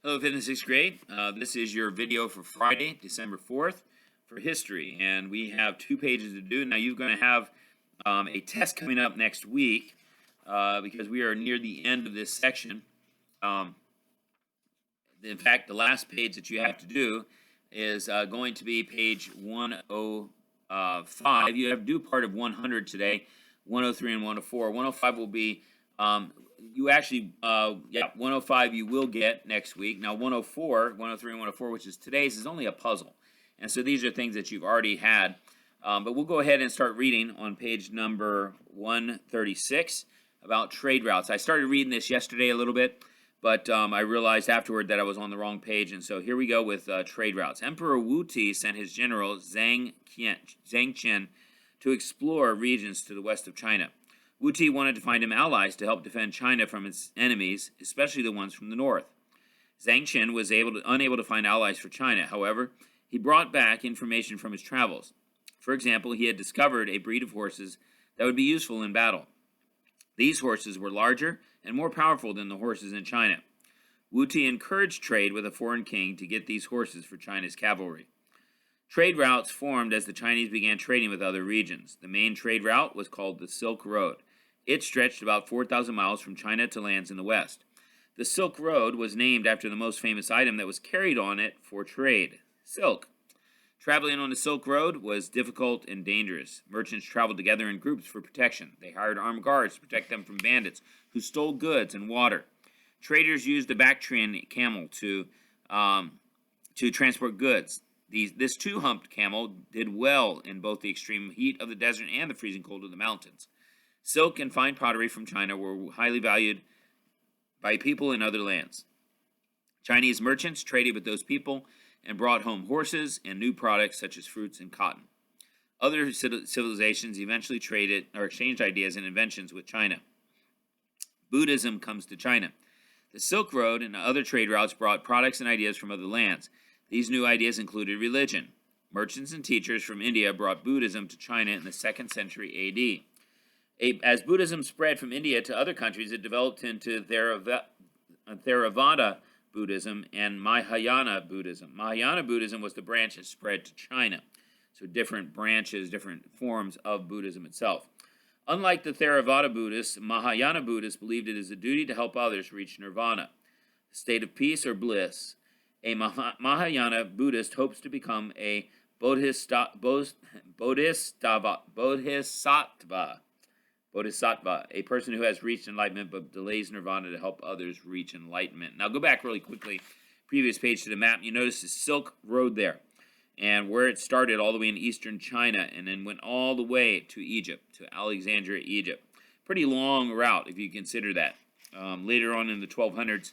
Hello, fifth and sixth grade. This is your video for Friday, December 4th for history. And we have 2 pages to do. Now, you're going to have a test coming up next week because we are near the end of this section. In fact, the last page that you have to do is going to be page 105. You have to do part of 100 today, 103 and 104. 105 will be... 105 you will get next week. Now 104, 103, and 104, which is today's, is only a puzzle. And so these are things that you've already had. But we'll go ahead and start reading on page number 136 about trade routes. I started reading this yesterday a little bit, but I realized afterward that I was on the wrong page. And so here we go with trade routes. Emperor Wu Ti sent his general Zhang Qian to explore regions to the west of China. Wu Ti wanted to find him allies to help defend China from its enemies, especially the ones from the north. Zhang Qian was unable to find allies for China. However, he brought back information from his travels. For example, he had discovered a breed of horses that would be useful in battle. These horses were larger and more powerful than the horses in China. Wu Ti encouraged trade with a foreign king to get these horses for China's cavalry. Trade routes formed as the Chinese began trading with other regions. The main trade route was called the Silk Road. It stretched about 4,000 miles from China to lands in the west. The Silk Road was named after the most famous item that was carried on it for trade, silk. Traveling on the Silk Road was difficult and dangerous. Merchants traveled together in groups for protection. They hired armed guards to protect them from bandits who stole goods and water. Traders used the Bactrian camel to transport goods. This two-humped camel did well in both the extreme heat of the desert and the freezing cold of the mountains. Silk and fine pottery from China were highly valued by people in other lands. Chinese merchants traded with those people and brought home horses and new products such as fruits and cotton. Other civilizations eventually traded or exchanged ideas and inventions with China. Buddhism comes to China. The Silk Road and other trade routes brought products and ideas from other lands. These new ideas included religion. Merchants and teachers from India brought Buddhism to China in the 2nd century A.D. As Buddhism spread from India to other countries, it developed into Theravada Buddhism and Mahayana Buddhism. Mahayana Buddhism was the branch that spread to China. So different branches, different forms of Buddhism itself. Unlike the Theravada Buddhists, Mahayana Buddhists believed it is a duty to help others reach nirvana, a state of peace or bliss. A Mahayana Buddhist hopes to become a Bodhisattva, a person who has reached enlightenment but delays nirvana to help others reach enlightenment. Now go back really quickly, previous page to the map. You notice the Silk Road there, and where it started all the way in eastern China and then went all the way to Egypt, to Alexandria, Egypt. Pretty long route if you consider that. Later on in the 1200s,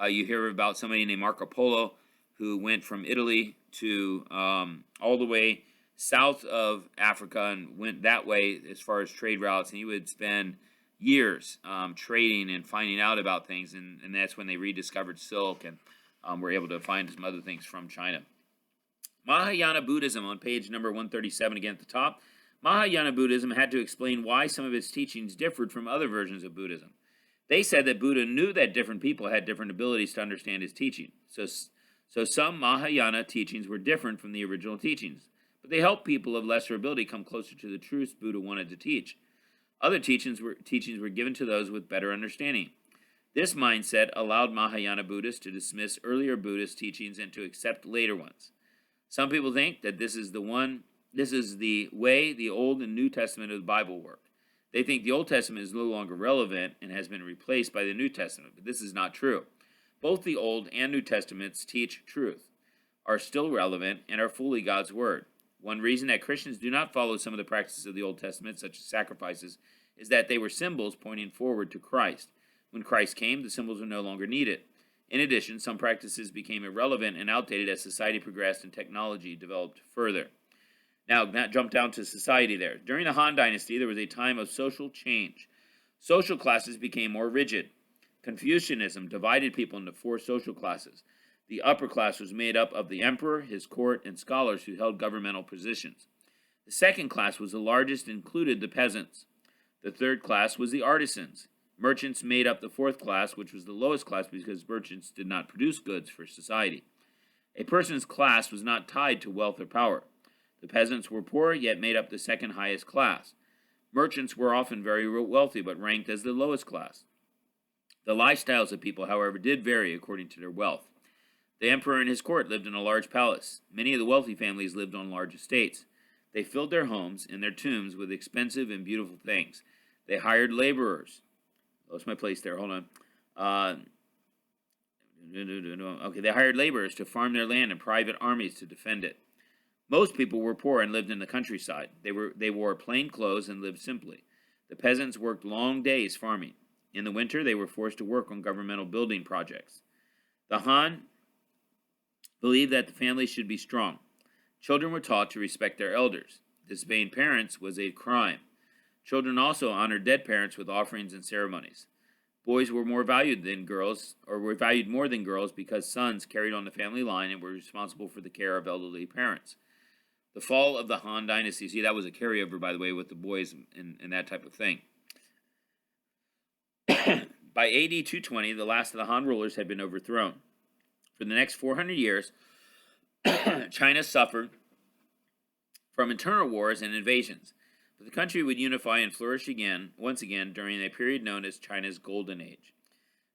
you hear about somebody named Marco Polo who went from Italy to all the way south of Africa and went that way as far as trade routes, and he would spend years trading and finding out about things, and that's when they rediscovered silk and were able to find some other things from China. Mahayana Buddhism on page number 137 again at the top. Mahayana Buddhism had to explain why some of its teachings differed from other versions of Buddhism. They said that Buddha knew that different people had different abilities to understand his teaching. So some Mahayana teachings were different from the original teachings, but they helped people of lesser ability come closer to the truths Buddha wanted to teach. Other teachings were given to those with better understanding. This mindset allowed Mahayana Buddhists to dismiss earlier Buddhist teachings and to accept later ones. Some people think that this is the way the Old and New Testament of the Bible work. They think the Old Testament is no longer relevant and has been replaced by the New Testament, but this is not true. Both the Old and New Testaments teach truth, are still relevant, and are fully God's Word. One reason that Christians do not follow some of the practices of the Old Testament, such as sacrifices, is that they were symbols pointing forward to Christ. When Christ came, the symbols were no longer needed. In addition, some practices became irrelevant and outdated as society progressed and technology developed further. Now, jump down to society there. During the Han Dynasty, there was a time of social change. Social classes became more rigid. Confucianism divided people into 4 social classes. The upper class was made up of the emperor, his court, and scholars who held governmental positions. The second class was the largest and included the peasants. The third class was the artisans. Merchants made up the fourth class, which was the lowest class because merchants did not produce goods for society. A person's class was not tied to wealth or power. The peasants were poor, yet made up the second highest class. Merchants were often very wealthy, but ranked as the lowest class. The lifestyles of people, however, did vary according to their wealth. The emperor and his court lived in a large palace. Many of the wealthy families lived on large estates. They filled their homes and their tombs with expensive and beautiful things. They hired laborers. Lost my place there. Hold on. Okay, they hired laborers to farm their land and private armies to defend it. Most people were poor and lived in the countryside. They wore plain clothes and lived simply. The peasants worked long days farming. In the winter, they were forced to work on governmental building projects. The Han believed that the family should be strong. Children were taught to respect their elders. Disobeying parents was a crime. Children also honored dead parents with offerings and ceremonies. Boys were more valued than girls, or were valued more than girls because sons carried on the family line and were responsible for the care of elderly parents. The fall of the Han Dynasty, see, that was a carryover, by the way, with the boys and that type of thing. By AD 220, the last of the Han rulers had been overthrown. For the next 400 years, China suffered from internal wars and invasions, but the country would unify and flourish once again during a period known as China's Golden Age.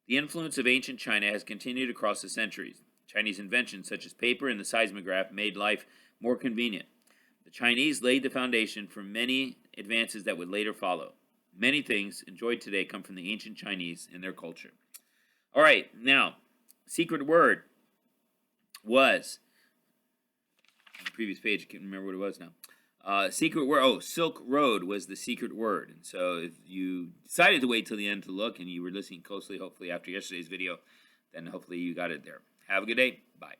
The influence of ancient China has continued across the centuries. Chinese inventions such as paper and the seismograph made life more convenient. The Chinese laid the foundation for many advances that would later follow. Many things enjoyed today come from the ancient Chinese and their culture. All right, now, secret word was, on the previous page, I can't remember what it was now. Secret word, Silk Road was the secret word. And so if you decided to wait till the end to look and you were listening closely, hopefully after yesterday's video, then hopefully you got it there. Have a good day. Bye.